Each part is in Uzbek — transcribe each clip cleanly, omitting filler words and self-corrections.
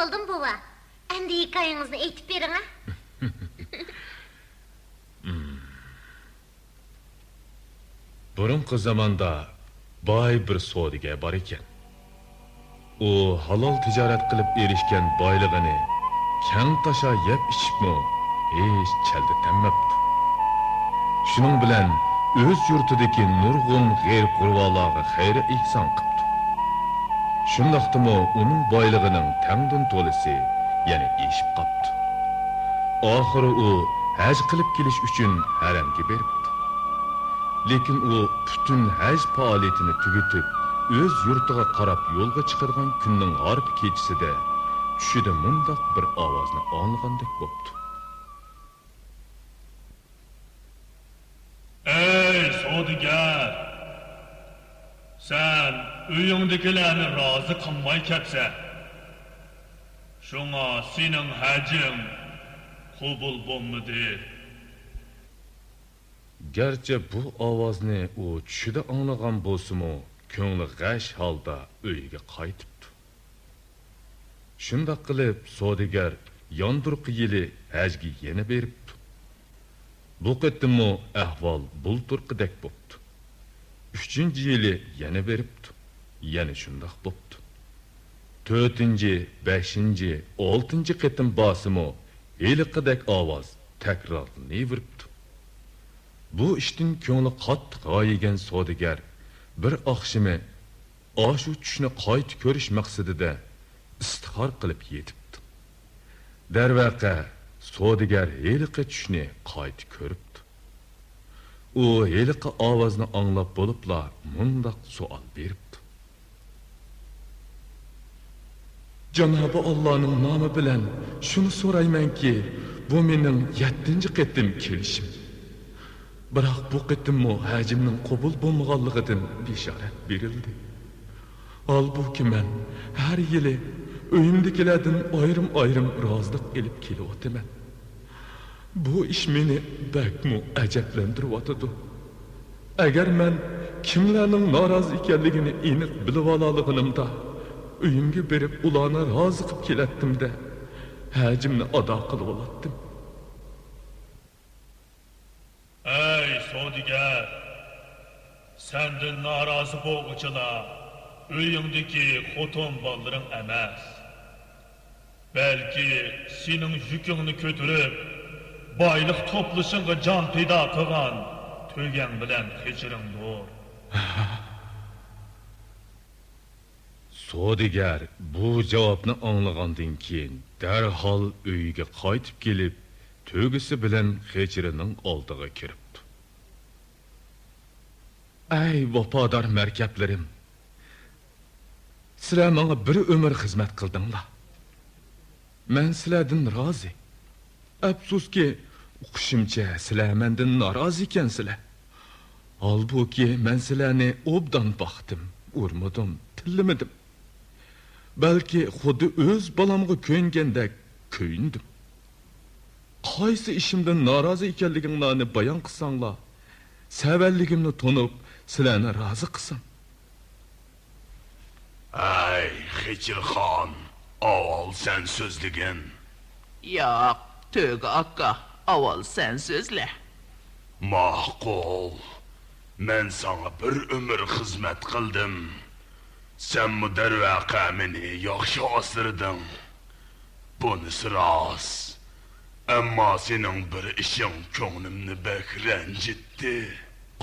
boldum bova. Endi hikayenizni aytib bering ha. Burunqi zamonda boy bir savdogar bor ekan. U halol tijorat qilib erishgan boyligini kang tasha yeb ichibmi hech chalda tanmabdi. Shuning bilan o'z yurtidagi nurg'un g'ayr-qurbalarga xayri ihson qildi. Shundaqdimi uning boyligining tangdin to'lisi yana eshib qopti. Oxiri u haj qilib kelish uchun haramga beribdi. Lekin u butun haj faoliyatini tugatib, o'z yurtiga qarab yo'lga chiqadigan kunning g'arb kechisida tushida mundoq bir ovozni anglagandek bo'pti. Ey savdogar! Sen uyingdagilarni rozi qilmay ketsan. Shunga sening hajing qabul bo'lmadi. Gerçi bu ovozni u tushida anglagan bo'lsa-mu, ko'ngli g'ash holda uyiga qaytibdi. Shunda qilib savdogar yondirqi yili hajga yana beribdi. Bu qatımı ahvol bulturqidek bo'pti. 3-yili yana beribdi. Yana shundoq bo'pti. 4-chi, 5-chi, 6-chi qatim bosimi heliqidek ovoz takrorlanaveribdi. Bu ishdan ko'ngli qattiq g'oyigan savdogar bir oqshimi oshu tushni qayta ko'rish maqsadida istixor qilib yetibdi. Darvaqa savdogar heliqi tushni qayta ko'ribdi. U heliqi ovozni anglab bo'libla mundoq savol beribdi. Janobi Allohning nomi bilan shuni so'raymanki, bu mening 7-chi qatim kelishim. Biroq bu qatimmi hajimning qabul bo'lmaganligidan bishorat berildi. Halbuki men har yili uyimdagilardan ayrim rozilik elib kelyapman. Bu ish meni bakmu ajablantiryotdi. Agar men kimlarning norozi ekanligini aniq bilib olganligimda uyimga berib ularni rozi qilib kelatdim-da, hajimni ado qilib olatdim. Ey savdogar! Senden norozi bo'lg'uchilar uyingdagi xotin bolaring emas. Balki sening yukingni ko'tarib, boylik to'plashingga jon pido qilgan to'ygan bilan kechiringdir. Savdogar bu javobni anglagandan keyin darhol uyiga qaytib kelib, to'g'isi bilan hechirining oldiga kiribdi. Ey vafodor markablarim! Sizlar menga bir umr xizmat qildinglar. Men sizlardan rozi. Afsuski, o'qishimcha sizlar mendan norozi ekansizlar. Halbuki men sizlarni obdan baxtim, urmadim, tillamadim. Balki xuddi o'z balamga ko'ngandek ko'yindim. Qaysi ishimdan norozi ekanligimni bayon qilsanglar, savalligimni tonib, sizlarni rozi qilsam. Ay, Xechirxon, avval sen so'zligin. Yo'q, To'ga aka, avval sen so'zla. Ma'qul. Men sana bir umr xizmat qildim. Sen bu darvaqa meni yaxshi osdirding. Bunisi rost. Ammo sening bir ishing ko'nglimni bek ranjitdi.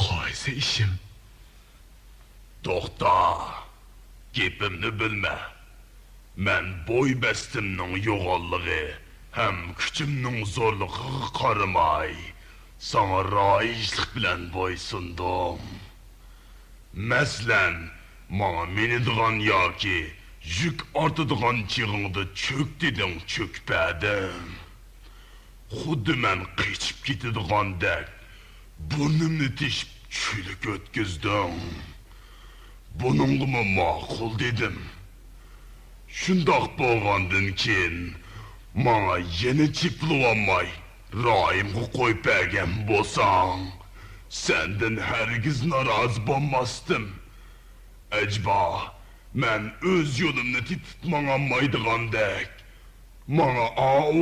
Qaysi ishim? To'xta. Gapimni bilma. Men bo'y bastimning yo'g'onligi ham kuchimning zo'rligiga qaramay, sana royishlik bilan bo'ysundim. Maslan, mana menidigan yoki yuk ortadigan chig'ingda cho'k deding, cho'kpadim. Xuddi men qichib ketadigandek burnimni tishib chulik o'tkazdim. Buningmi ma'qul dedim. Shundoq bo'lgandan keyin menga yana chiplolmay royimga qo'yib bergan bo'lsang, sendan hargiz norozi bo'lmasdim. Ajba, men o'z yo'limni titib mangolmaydigandek Maňa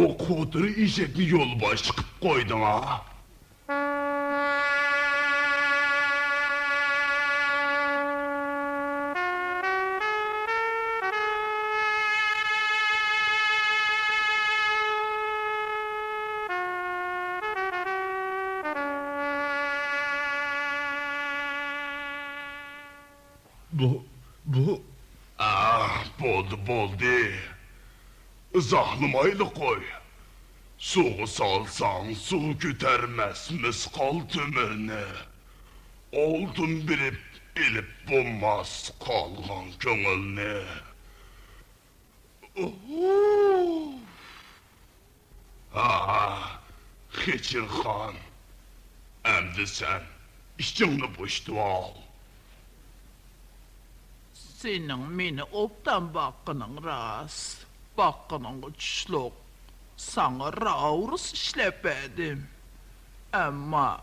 o kodur işekni yolbaş çıkıp koydun ha. Bu Boldu. Zahlamaylı koy. Suğu salsan su kütermez miskal tümürünü. Oldun bilip ilip bulmaz kalgan köngülünü. Keçir Han. Emdi sen işçini boştu al. Senin meni optan bakının ras. Bakının güçlük. Sana raurus işlepedim. Ama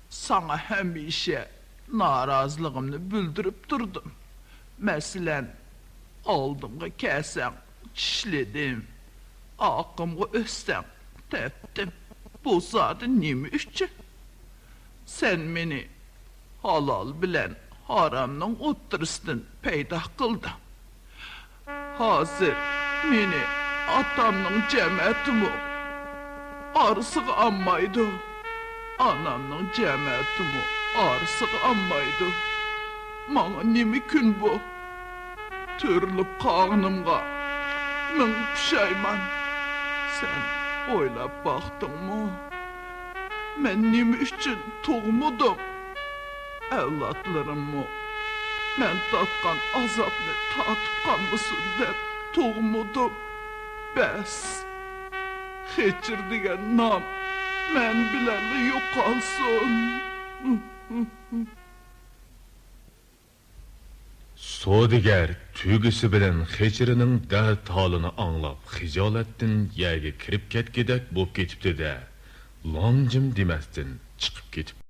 sana hemişe narazılığımı bildirip durdum. Meselen aldımga kesen çişledim. Akımga östem teptim. Bu zaten nimi üçü? Sen meni halal bilen haramның o'ttirisidan paydo qilding. Hozir meni atamның jamiyatimi arsig'i olmaydi. Anamның jamiyatimi arsig'i olmaydi. Manga nima kun bu? Türlüp qağnımga min pişayman. Sen o'ylab baqdingmi? Men nima uchun tug'madim? Evlatlarımı men tatkan azapını tatıp kalmasın dep tuğmudım. Bes. Keçir digen nam men bilenle yok kalsın. Sodigar tügüsü bilen Hechirining dard holini anglab hijolatdan yerga kirib ketgidek bo'lib ketibdi-da, lonjim demasdan chiqib ketibdi.